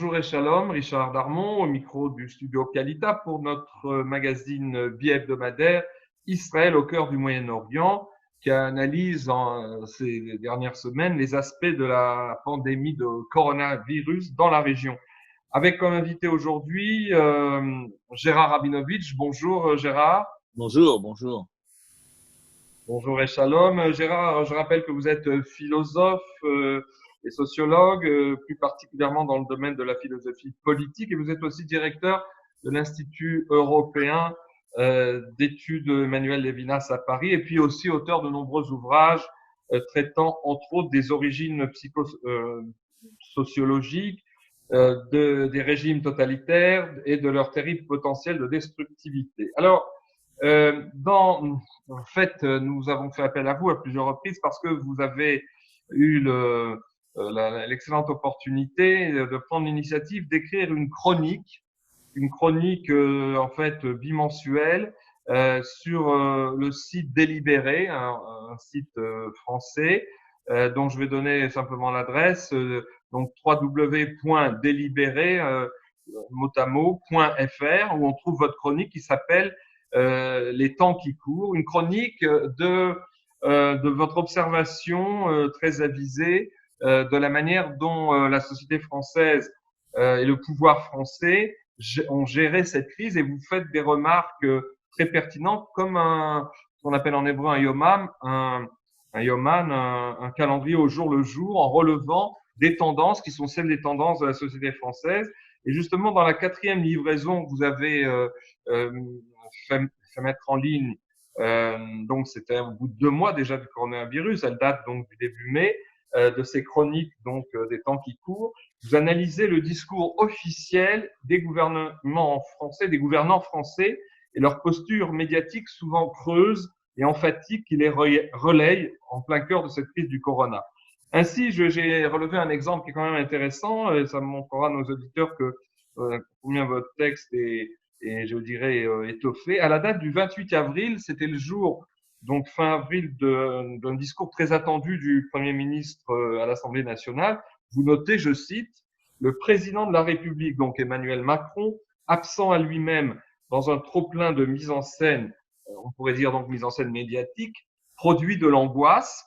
bonjour et shalom, Richard Darmon au micro du studio Kalita pour notre magazine bi-hebdomadaire Israël au cœur du Moyen-Orient qui analyse ces dernières semaines les aspects de la pandémie de coronavirus dans la région. Avec comme invité aujourd'hui Gérard Rabinovitch. Bonjour Gérard. Bonjour, bonjour. Bonjour et shalom. Gérard, je rappelle que vous êtes philosophe et sociologue, plus particulièrement dans le domaine de la philosophie politique, et vous êtes aussi directeur de l'Institut européen d'études Emmanuel Levinas à Paris, et puis aussi auteur de nombreux ouvrages traitant entre autres des origines sociologiques des régimes totalitaires et de leur terrible potentiel de destructivité. Alors, en fait, nous avons fait appel à vous à plusieurs reprises parce que vous avez eu l'excellente opportunité de prendre l'initiative d'écrire une chronique en fait bimensuelle sur le site Délibéré, un site français dont je vais donner simplement l'adresse, donc www.delibéré mot à mot.fr, où on trouve votre chronique qui s'appelle les temps qui courent, une chronique de votre observation très avisée de la manière dont la société française et le pouvoir français ont géré cette crise, et vous faites des remarques très pertinentes comme ce qu'on appelle en hébreu un yomam, un calendrier au jour le jour, en relevant des tendances qui sont celles des tendances de la société française. Et justement, dans la 4e livraison que vous avez fait mettre en ligne, donc c'était au bout de 2 mois déjà du coronavirus, elle date donc du début mai, de ces chroniques donc des temps qui courent. Vous analysez le discours officiel des gouvernements français, des gouvernants français, et leur posture médiatique souvent creuse et emphatique qui les relaye en plein cœur de cette crise du corona. Ainsi, j'ai relevé un exemple qui est quand même intéressant, et ça montrera à nos auditeurs que combien votre texte est je dirais étoffé. À la date du 28 avril, c'était le jour, donc fin avril, d'un discours très attendu du Premier ministre à l'Assemblée nationale. Vous notez, je cite, le président de la République, donc Emmanuel Macron, absent à lui-même dans un trop-plein de mise en scène, on pourrait dire donc mise en scène médiatique, produit de l'angoisse.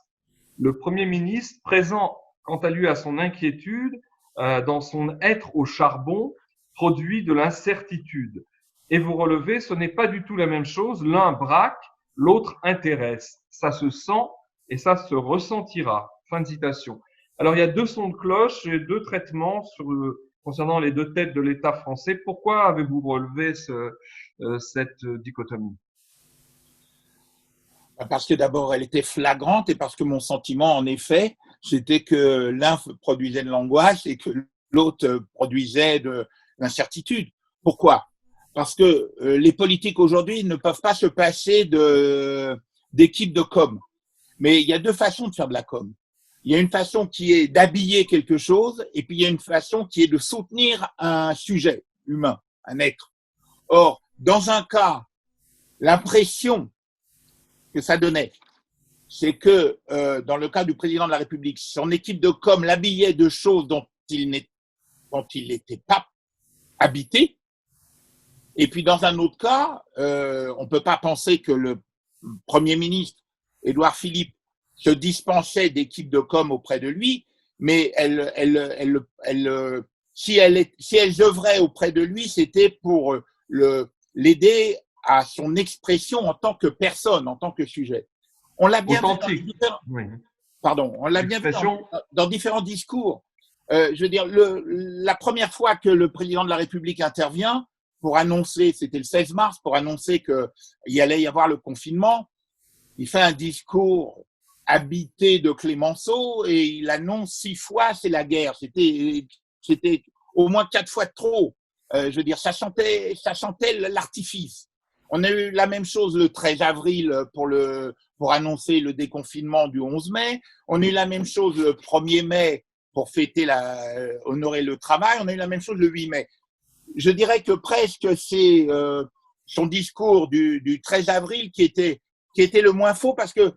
Le Premier ministre, présent quant à lui à son inquiétude, dans son être au charbon, produit de l'incertitude. Et vous relevez, ce n'est pas du tout la même chose. L'un braque, l'autre intéresse. Ça se sent et ça se ressentira. Fin de citation. Alors, il y a 2 sons de cloche et 2 traitements concernant les 2 têtes de l'État français. Pourquoi avez-vous relevé cette dichotomie ? Parce que d'abord, elle était flagrante, et parce que mon sentiment, en effet, c'était que l'un produisait de l'angoisse et que l'autre produisait de l'incertitude. Pourquoi ? Parce que les politiques aujourd'hui ne peuvent pas se passer d'équipes de com. Mais il y a 2 façons de faire de la com. Il y a une façon qui est d'habiller quelque chose, et puis il y a une façon qui est de soutenir un sujet humain, un être. Or, dans un cas, l'impression que ça donnait, c'est que dans le cas du président de la République, son équipe de com l'habillait de choses dont il n'était pas habité. Et puis dans un autre cas, on ne peut pas penser que le Premier ministre, Édouard Philippe, se dispensait d'équipes de com auprès de lui, mais si elles œuvraient auprès de lui, c'était pour l'aider à son expression en tant que personne, en tant que sujet. On l'a bien authentique. Vu on l'a bien vu dans différents discours. Je veux dire, la première fois que le président de la République intervient pour annoncer, c'était le 16 mars, pour annoncer qu'il allait y avoir le confinement, il fait un discours habité de Clémenceau et il annonce 6 fois c'est la guerre. C'était au moins 4 fois trop. Je veux dire, ça sentait l'artifice. On a eu la même chose le 13 avril pour annoncer le déconfinement du 11 mai. On a eu la même chose le 1er mai pour honorer le travail. On a eu la même chose le 8 mai. Je dirais que presque c'est son discours du 13 avril qui était le moins faux, parce que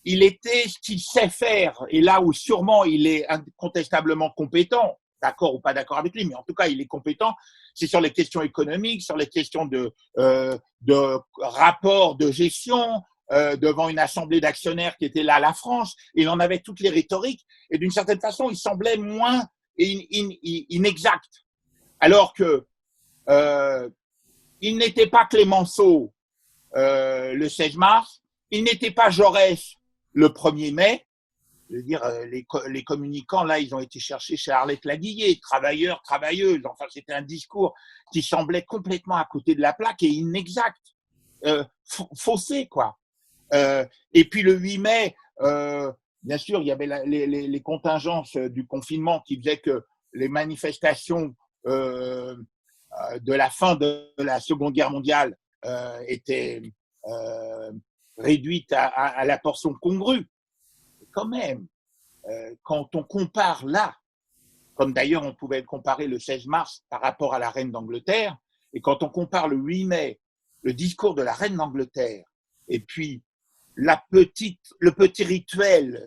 il était ce qu'il sait faire, et là où sûrement il est incontestablement compétent, d'accord ou pas d'accord avec lui, mais en tout cas, il est compétent. C'est sur les questions économiques, sur les questions de rapport de gestion, devant une assemblée d'actionnaires qui était là, la France. Il en avait toutes les rhétoriques. Et d'une certaine façon, il semblait moins inexact. Alors que il n'était pas Clémenceau le 16 mars, il n'était pas Jaurès le 1er mai. Je veux dire, les communicants, là, ils ont été cherchés chez Arlette Laguillet, travailleurs, travailleuses. Enfin, c'était un discours qui semblait complètement à côté de la plaque et inexact, faussé, quoi. Et puis le 8 mai, bien sûr, il y avait les contingences du confinement qui faisaient que les manifestations de la fin de la Seconde Guerre mondiale étaient réduites à la portion congrue. Quand même, quand on compare là, comme d'ailleurs on pouvait comparer le 16 mars par rapport à la reine d'Angleterre, et quand on compare le 8 mai, le discours de la reine d'Angleterre, et puis le petit rituel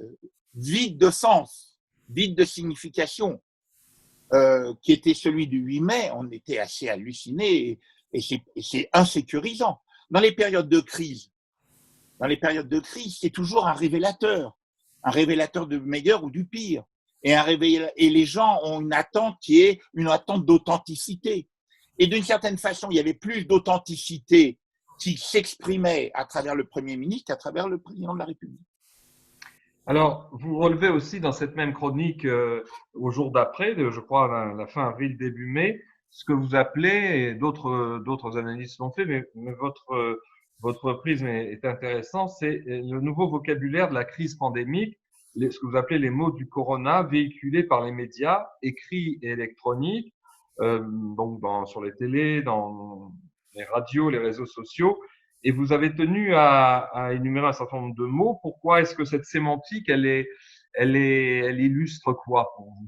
vide de sens, vide de signification, qui était celui du 8 mai, on était assez hallucinés et c'est insécurisant. Dans les périodes de crise, c'est toujours un révélateur du meilleur ou du pire. Et les gens ont une attente qui est une attente d'authenticité. Et d'une certaine façon, il y avait plus d'authenticité qui s'exprimait à travers le Premier ministre qu'à travers le président de la République. Alors, vous relevez aussi dans cette même chronique, au jour d'après, je crois la fin avril, début mai, ce que vous appelez, et d'autres analystes l'ont fait, mais votre prisme est intéressant, c'est le nouveau vocabulaire de la crise pandémique, ce que vous appelez les mots du corona véhiculés par les médias, écrits et électroniques, donc sur les télés, dans les radios, les réseaux sociaux. Et vous avez tenu à énumérer un certain nombre de mots. Pourquoi est-ce que cette sémantique, elle illustre quoi pour vous?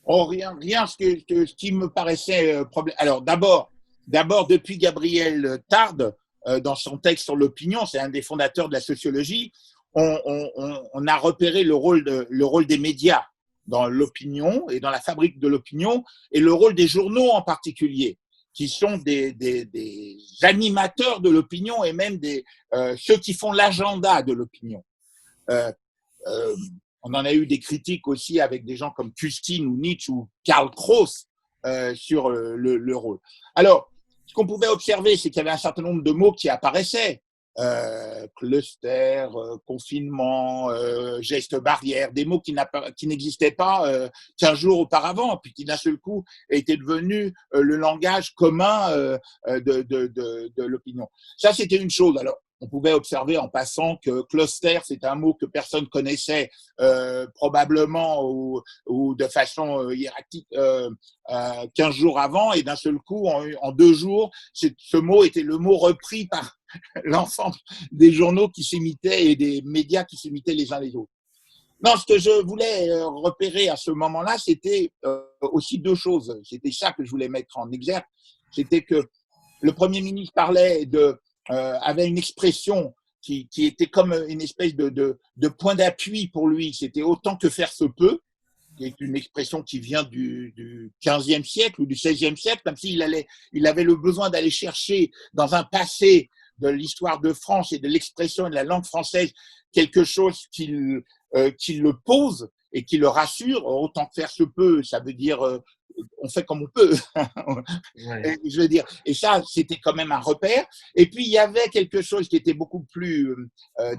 Oh, rien. Ce qui me paraissait problème. Alors, d'abord, depuis Gabriel Tarde, dans son texte sur l'opinion, c'est un des fondateurs de la sociologie, on a repéré le rôle des médias dans l'opinion et dans la fabrique de l'opinion, et le rôle des journaux en particulier, qui sont des animateurs de l'opinion et même ceux qui font l'agenda de l'opinion. On en a eu des critiques aussi avec des gens comme Custine ou Nietzsche ou Karl Kraus sur le rôle. Alors, ce qu'on pouvait observer, c'est qu'il y avait un certain nombre de mots qui apparaissaient. Cluster, confinement, gestes barrières, des mots qui n'existaient pas 15 jours auparavant, puis qui d'un seul coup étaient devenus le langage commun de l'opinion. Ça, c'était une chose. Alors, on pouvait observer en passant que cluster, c'est un mot que personne connaissait probablement ou de façon hiérarchique 15 jours avant, et d'un seul coup, en 2 jours, ce mot était le mot repris par l'ensemble des journaux qui s'imitaient et des médias qui s'imitaient les uns les autres. Non, ce que je voulais repérer à ce moment-là, c'était aussi 2 choses. C'était ça que je voulais mettre en exergue. C'était que le Premier ministre avait une expression qui était comme une espèce de point d'appui pour lui. C'était autant que faire se peut, qui est une expression qui vient du 15e siècle ou du 16e siècle, comme s'il avait le besoin d'aller chercher dans un passé de l'histoire de France et de l'expression et de la langue française quelque chose qui le pose et qui le rassure. Autant que faire se peut, ça veut dire on fait comme on peut. Ouais. Je veux dire, et ça, c'était quand même un repère. Et puis, il y avait quelque chose qui était beaucoup plus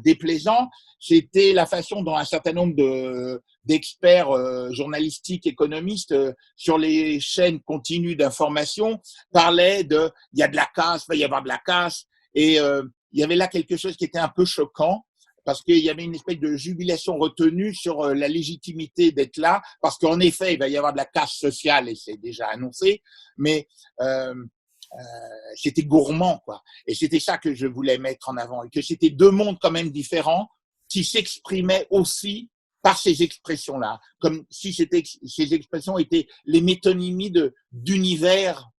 déplaisant, c'était la façon dont un certain nombre d'experts journalistiques, économistes, sur les chaînes continues d'information, parlaient il y a de la casse, il va y avoir de la casse. Et il y avait là quelque chose qui était un peu choquant, parce qu'il y avait une espèce de jubilation retenue sur la légitimité d'être là, parce qu'en effet, il va y avoir de la casse sociale, et c'est déjà annoncé, mais c'était gourmand, quoi. Et c'était ça que je voulais mettre en avant, et que c'était 2 mondes quand même différents qui s'exprimaient aussi par ces expressions-là, comme si ces expressions étaient les métonymies d'univers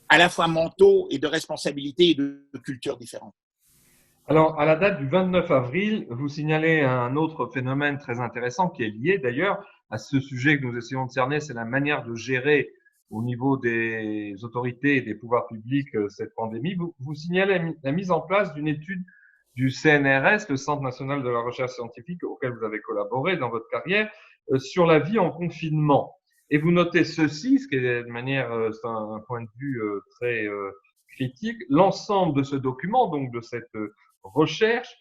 à la fois mentaux et de responsabilités et de cultures différentes. Alors, à la date du 29 avril, vous signalez un autre phénomène très intéressant qui est lié d'ailleurs à ce sujet que nous essayons de cerner, c'est la manière de gérer au niveau des autorités et des pouvoirs publics cette pandémie. Vous signalez la mise en place d'une étude du CNRS, le Centre national de la recherche scientifique, auquel vous avez collaboré dans votre carrière, sur la vie en confinement. Et vous notez ceci, ce qui est de manière, c'est un point de vue très critique, l'ensemble de ce document, donc de cette recherche,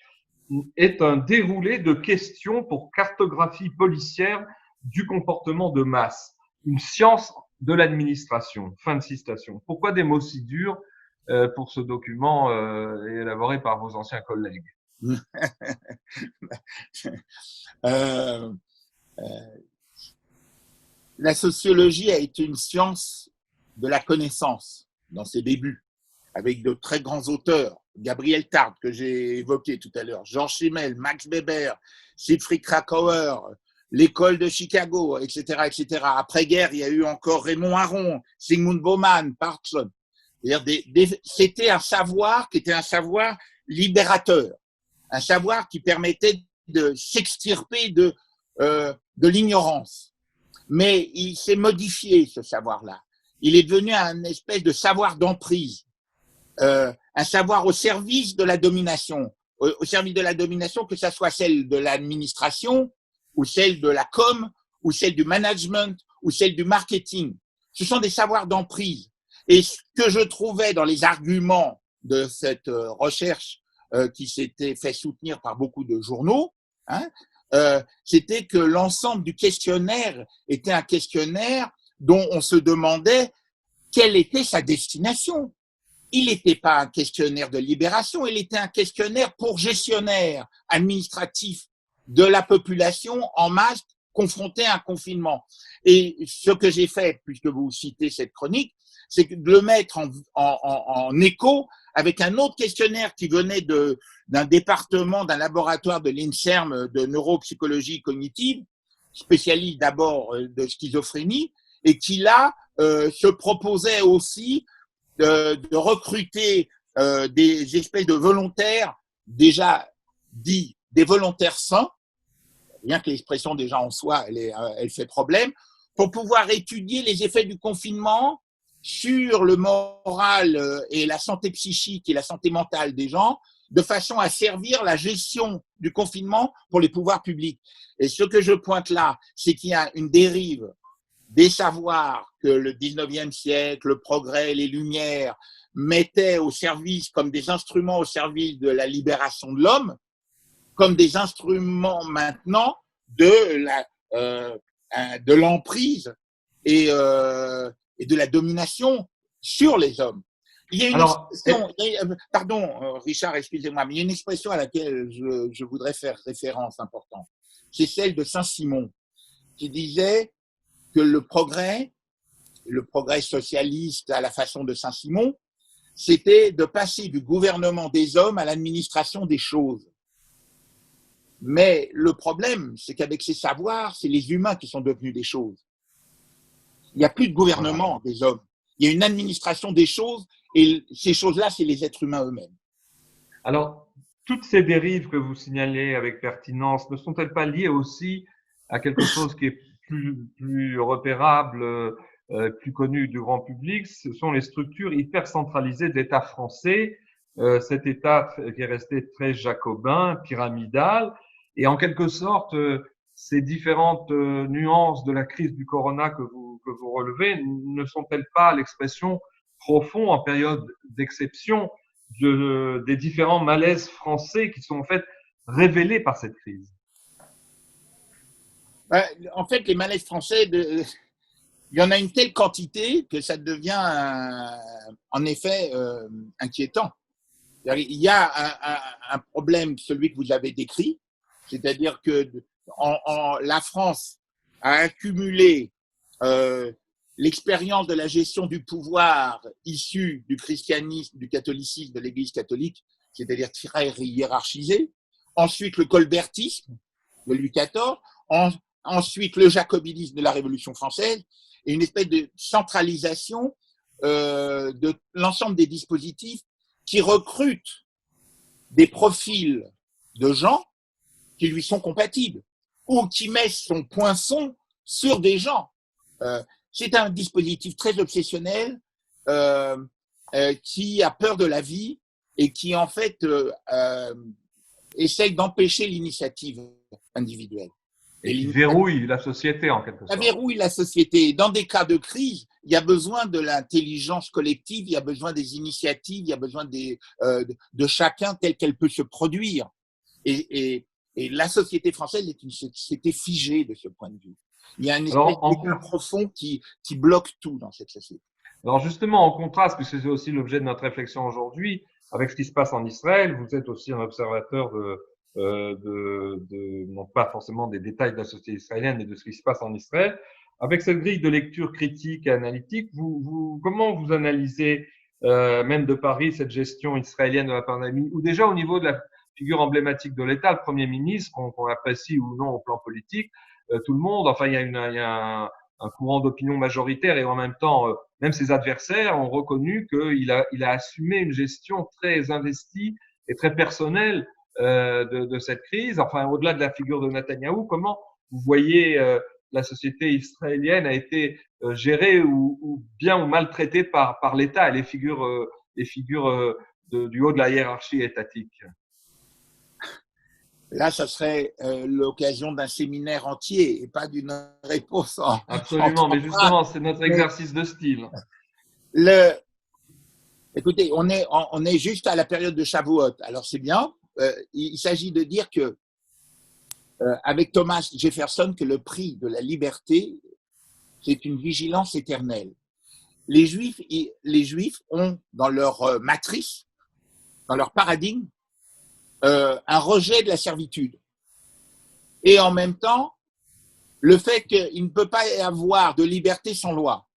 est un déroulé de questions pour cartographie policière du comportement de masse, une science de l'administration. Fin de citation. Pourquoi des mots si durs pour ce document élaboré par vos anciens collègues? euh, la sociologie a été une science de la connaissance dans ses débuts, avec de très grands auteurs, Gabriel Tarde, que j'ai évoqué tout à l'heure, Georges Simmel, Max Weber, Siegfried Kracauer, l'école de Chicago, etc., etc. Après-guerre, il y a eu encore Raymond Aron, Zygmunt Bauman, Parkson. C'était un savoir qui était un savoir libérateur, un savoir qui permettait de s'extirper de l'ignorance. Mais il s'est modifié, ce savoir-là. Il est devenu un espèce de savoir d'emprise, un savoir au service de la domination, au service de la domination, que ça soit celle de l'administration, ou celle de la com, ou celle du management, ou celle du marketing. Ce sont des savoirs d'emprise. Et ce que je trouvais dans les arguments de cette recherche qui s'était fait soutenir par beaucoup de journaux, hein, c'était que l'ensemble du questionnaire était un questionnaire dont on se demandait quelle était sa destination. Il n'était pas un questionnaire de libération, il était un questionnaire pour gestionnaire administratif de la population en masse confrontée à un confinement. Et ce que j'ai fait, puisque vous citez cette chronique, c'est de le mettre en écho avec un autre questionnaire qui venait d'un département, d'un laboratoire de l'INSERM de neuropsychologie cognitive, spécialiste d'abord de schizophrénie, et qui là se proposait aussi de recruter des espèces de volontaires, déjà dits des volontaires sains, bien que l'expression déjà en soi, elle fait problème, pour pouvoir étudier les effets du confinement sur le moral et la santé psychique et la santé mentale des gens, de façon à servir la gestion du confinement pour les pouvoirs publics. Et ce que je pointe là, c'est qu'il y a une dérive des savoirs que le 19e siècle, le progrès, les Lumières mettaient au service, comme des instruments au service de la libération de l'homme, comme des instruments maintenant de l'emprise et de la domination sur les hommes. Il y a une expression, pardon Richard, excusez-moi, mais il y a une expression à laquelle je voudrais faire référence importante. C'est celle de Saint-Simon, qui disait que le progrès socialiste à la façon de Saint-Simon, c'était de passer du gouvernement des hommes à l'administration des choses. Mais le problème, c'est qu'avec ces savoirs, c'est les humains qui sont devenus des choses. Il n'y a plus de gouvernement des hommes. Il y a une administration des choses, et ces choses-là, c'est les êtres humains eux-mêmes. Alors, toutes ces dérives que vous signalez avec pertinence, ne sont-elles pas liées aussi à quelque chose qui est plus repérable, plus connu du grand public? Ce sont les structures hyper centralisées de l'État français, cet État qui est resté très jacobin, pyramidal, et en quelque sorte, ces différentes nuances de la crise du corona que vous relevez ne sont-elles pas l'expression profonde en période d'exception des différents malaises français qui sont en fait révélés par cette crise? En fait, les malaises français, il y en a une telle quantité que ça devient en effet inquiétant. Il y a un problème, celui que vous avez décrit, c'est-à-dire que la France a accumulé l'expérience de la gestion du pouvoir issue du christianisme, du catholicisme, de l'Église catholique, c'est-à-dire très hiérarchisé. Ensuite, le colbertisme de Louis XIV. Ensuite, le jacobinisme de la Révolution française et une espèce de centralisation de l'ensemble des dispositifs qui recrutent des profils de gens qui lui sont compatibles ou qui met son poinçon sur des gens. C'est un dispositif très obsessionnel qui a peur de la vie et qui, en fait, essaye d'empêcher l'initiative individuelle. Et qui verrouille la société, en quelque sorte. Ça verrouille la société. Dans des cas de crise, il y a besoin de l'intelligence collective, il y a besoin des initiatives, il y a besoin de chacun tel qu'elle peut se produire. Et la société française est une société figée de ce point de vue. Il y a une espèce d'écart profond qui bloque tout dans cette société. Alors justement, en contraste, puisque c'est aussi l'objet de notre réflexion aujourd'hui, avec ce qui se passe en Israël, vous êtes aussi un observateur non pas forcément des détails de la société israélienne, mais de ce qui se passe en Israël. Avec cette grille de lecture critique et analytique, comment vous analysez, même de Paris, cette gestion israélienne de la pandémie, ou déjà au niveau de la figure emblématique de l'État, le Premier ministre, qu'on apprécie ou non au plan politique, tout le monde, enfin, il y a un courant d'opinion majoritaire et en même temps, même ses adversaires ont reconnu qu'il a assumé une gestion très investie et très personnelle de cette crise. Enfin, au-delà de la figure de Netanyahou, comment vous voyez la société israélienne a été gérée ou bien ou maltraitée par l'État et les figures du haut de la hiérarchie étatique? Là, ça serait l'occasion d'un séminaire entier et pas d'une réponse Absolument, mais justement, c'est notre exercice de style. Écoutez, on est juste à la période de Shavuot. Alors, c'est bien. Il s'agit de dire que, avec Thomas Jefferson, que le prix de la liberté, c'est une vigilance éternelle. Les Juifs ont dans leur matrice, dans leur paradigme, un rejet de la servitude. Et en même temps, le fait qu'il ne peut pas y avoir de liberté sans loi,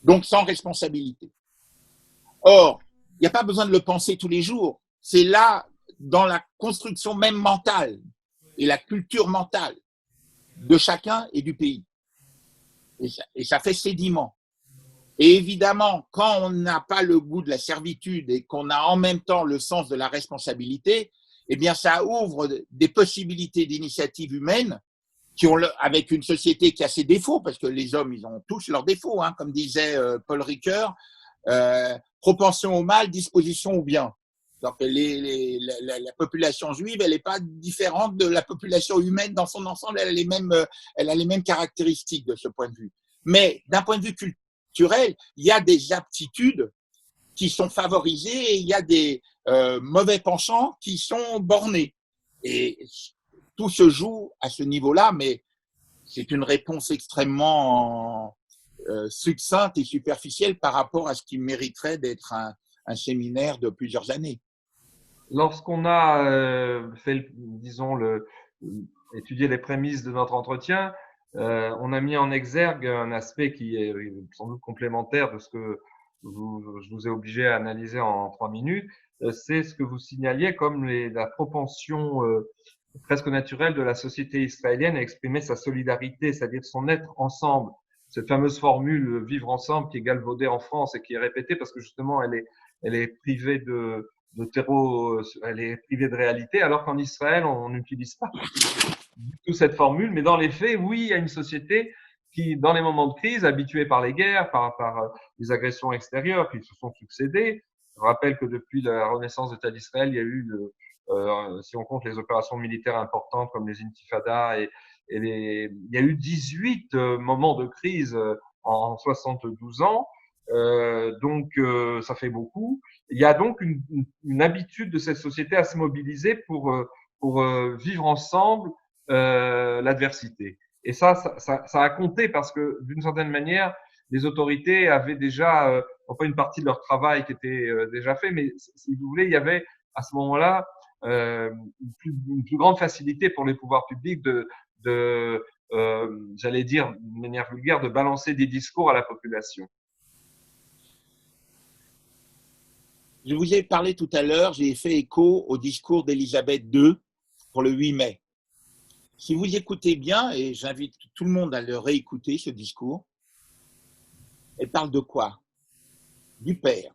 donc sans responsabilité. Or, il n'y a pas besoin de le penser tous les jours. C'est là, dans la construction même mentale et la culture mentale de chacun et du pays. Et ça fait sédiment. Et évidemment, quand on n'a pas le goût de la servitude et qu'on a en même temps le sens de la responsabilité, eh bien, ça ouvre des possibilités d'initiative humaine avec une société qui a ses défauts, parce que les hommes, ils ont tous leurs défauts, hein, comme disait Paul Ricoeur, propension au mal, disposition au bien. Donc, la population juive, elle n'est pas différente de la population humaine dans son ensemble, elle a les mêmes caractéristiques de ce point de vue. Mais d'un point de vue culturel, il y a des aptitudes qui sont favorisées et il y a des mauvais penchants qui sont bornés. Et tout se joue à ce niveau-là, mais c'est une réponse extrêmement succincte et superficielle par rapport à ce qui mériterait d'être un séminaire de plusieurs années. Lorsqu'on a étudié les prémices de notre entretien, on a mis en exergue un aspect qui est sans doute complémentaire de ce que je vous ai obligé à analyser en 3 minutes. C'est ce que vous signaliez comme la propension presque naturelle de la société israélienne à exprimer sa solidarité, c'est-à-dire son être ensemble. Cette fameuse formule vivre ensemble qui est galvaudée en France et qui est répétée parce que justement elle est privée de terreau, elle est privée de réalité, alors qu'en Israël, on n'utilise pas du tout cette formule. Mais dans les faits, oui, il y a une société qui, dans les moments de crise, habituée par les guerres, par les agressions extérieures qui se sont succédées. Je rappelle que depuis la renaissance de l'État d'Israël, il y a eu, si on compte les opérations militaires importantes comme les intifadas il y a eu 18 moments de crise en 72 ans. Donc, ça fait beaucoup. Il y a donc une habitude de cette société à se mobiliser pour vivre ensemble l'adversité. Et ça a compté parce que, d'une certaine manière, les autorités avaient déjà, non pas une partie de leur travail qui était déjà fait, mais si vous voulez, il y avait à ce moment-là une plus grande facilité pour les pouvoirs publics j'allais dire d'une manière vulgaire, de balancer des discours à la population. Je vous ai parlé tout à l'heure, j'ai fait écho au discours d'Élisabeth II pour le 8 mai. Si vous écoutez bien, et j'invite tout le monde à le réécouter, ce discours, elle parle de quoi? Du Père.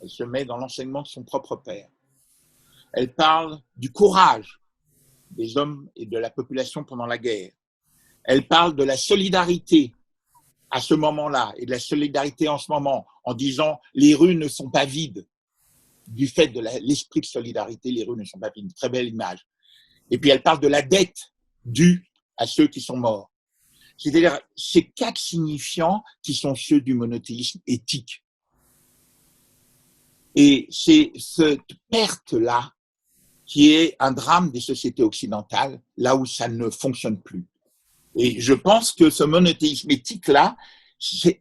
Elle se met dans l'enseignement de son propre Père. Elle parle du courage des hommes et de la population pendant la guerre. Elle parle de la solidarité à ce moment-là et de la solidarité en ce moment, en disant les rues ne sont pas vides. Du fait de l'esprit de solidarité, les rues ne sont pas vides. Une très belle image. Et puis elle parle de la dette due à ceux qui sont morts. C'est-à-dire ces 4 signifiants qui sont ceux du monothéisme éthique. Et c'est cette perte-là qui est un drame des sociétés occidentales, là où ça ne fonctionne plus. Et je pense que ce monothéisme éthique-là,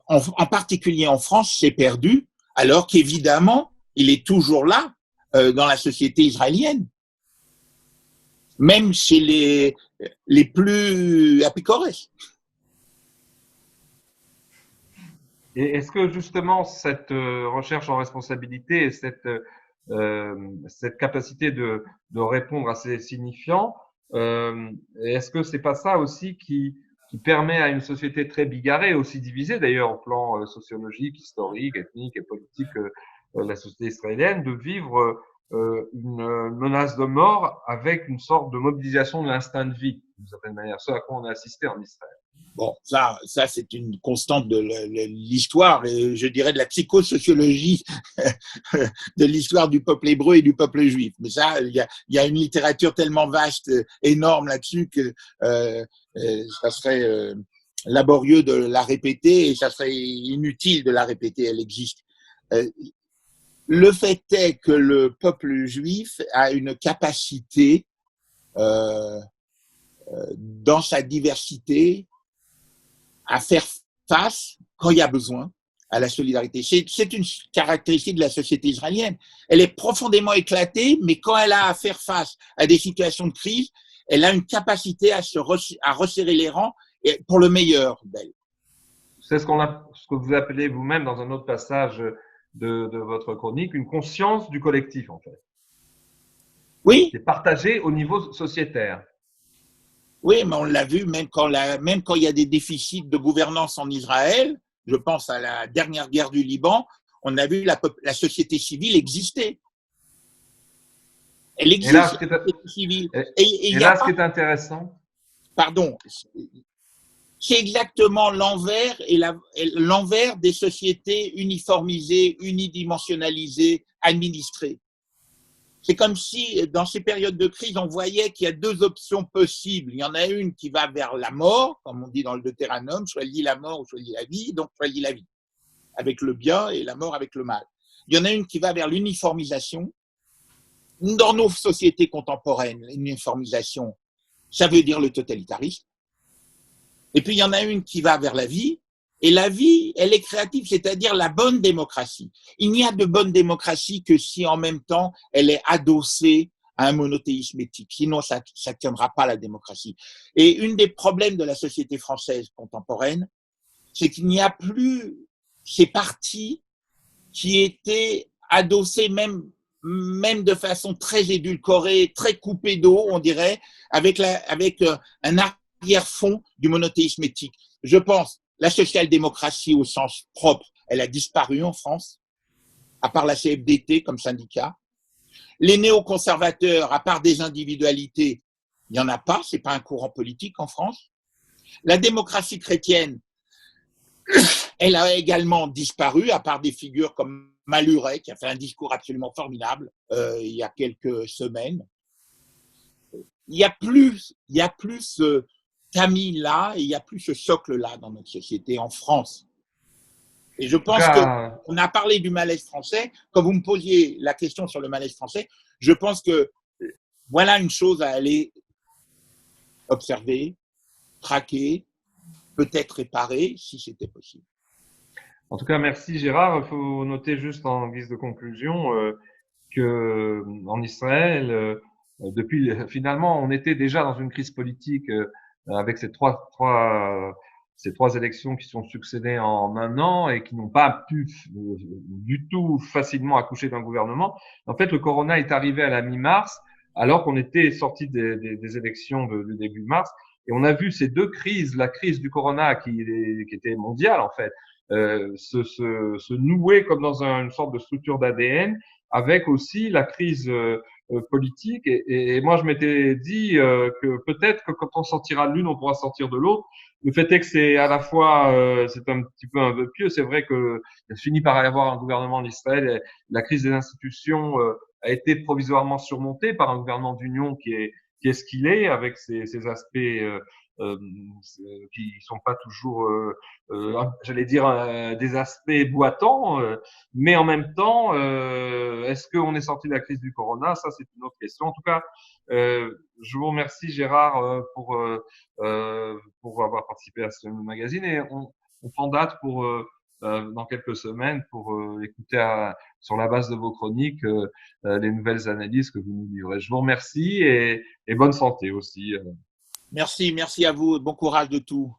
en particulier en France, s'est perdu, alors qu'évidemment, il est toujours là dans la société israélienne, même chez les plus apicorés. Et est-ce que justement cette recherche en responsabilité et cette capacité de répondre à ces signifiants, est-ce que c'est pas ça aussi qui permet à une société très bigarrée, aussi divisée d'ailleurs au plan sociologique, historique, ethnique et politique, la société israélienne, de vivre une menace de mort avec une sorte de mobilisation de l'instinct de vie, d'une certaine manière, ce à quoi on a assisté en Israël? Bon, ça c'est une constante de l'histoire, et je dirais de la psychosociologie de l'histoire du peuple hébreu et du peuple juif. Mais ça, il y a une littérature tellement vaste, énorme là-dessus que ça serait laborieux de la répéter et ça serait inutile de la répéter. Elle existe. Le fait est que le peuple juif a une capacité dans sa diversité à faire face, quand il y a besoin, à la solidarité. C'est une caractéristique de la société israélienne. Elle est profondément éclatée, mais quand elle a à faire face à des situations de crise, elle a une capacité à resserrer les rangs et pour le meilleur d'elle. C'est ce que vous appelez vous-même dans un autre passage de votre chronique, une conscience du collectif, en fait. Oui. C'est partagé au niveau sociétaire. Oui, mais on l'a vu, même quand il y a des déficits de gouvernance en Israël, je pense à la dernière guerre du Liban, on a vu la société civile exister. Elle existe, la société civile. Et là, ce qui est intéressant. Pardon. C'est exactement l'envers l'envers des sociétés uniformisées, unidimensionnalisées, administrées. C'est comme si, dans ces périodes de crise, on voyait qu'il y a 2 options possibles. Il y en a une qui va vers la mort, comme on dit dans le Deutéronome, choisis la mort ou choisis la vie, donc choisis la vie, avec le bien, et la mort avec le mal. Il y en a une qui va vers l'uniformisation. Dans nos sociétés contemporaines, l'uniformisation, ça veut dire le totalitarisme. Et puis, il y en a une qui va vers la vie. Et la vie, elle est créative, c'est-à-dire la bonne démocratie. Il n'y a de bonne démocratie que si en même temps elle est adossée à un monothéisme éthique. Sinon, ça ne tiendra pas la démocratie. Et une des problèmes de la société française contemporaine, c'est qu'il n'y a plus ces partis qui étaient adossés même de façon très édulcorée, très coupée d'eau, on dirait, avec un arrière-fond du monothéisme éthique. Je pense la social-démocratie au sens propre, elle a disparu en France, à part la CFDT comme syndicat. Les néoconservateurs, à part des individualités, il n'y en a pas, c'est pas un courant politique en France. La démocratie chrétienne, elle a également disparu, à part des figures comme Malhuret, qui a fait un discours absolument formidable il y a quelques semaines. Il y a plus ce tamis-là, et il n'y a plus ce socle-là dans notre société en France. Et je pense qu'on a parlé du malaise français. Quand vous me posiez la question sur le malaise français, je pense que voilà une chose à aller observer, traquer, peut-être réparer, si c'était possible. En tout cas, merci Gérard. Il faut noter juste en guise de conclusion que en Israël, finalement, on était déjà dans une crise politique avec ces trois élections qui sont succédées en un an et qui n'ont pas pu du tout facilement accoucher d'un gouvernement. En fait, le corona est arrivé à la mi-mars, alors qu'on était sorti des élections du début mars. Et on a vu ces 2 crises, la crise du corona qui était mondiale en fait, se nouer comme dans une sorte de structure d'ADN, avec aussi la crise politique. Et moi, je m'étais dit que peut-être que quand on sortira de l'une, on pourra sortir de l'autre. Le fait est que c'est à la fois, c'est un petit peu un vœu pieux. C'est vrai que il finit par y avoir un gouvernement en Israël. Et la crise des institutions a été provisoirement surmontée par un gouvernement d'union qui est ce qu'il est, avec ses aspects euh, qui sont pas toujours, j'allais dire, des aspects boitants. Mais en même temps, est-ce qu'on est sorti de la crise du corona? Ça, c'est une autre question. En tout cas, je vous remercie Gérard pour avoir participé à ce magazine et on prend date pour dans quelques semaines pour écouter sur la base de vos chroniques les nouvelles analyses que vous nous livrez. Je vous remercie et bonne santé aussi. Merci à vous. Bon courage de tout.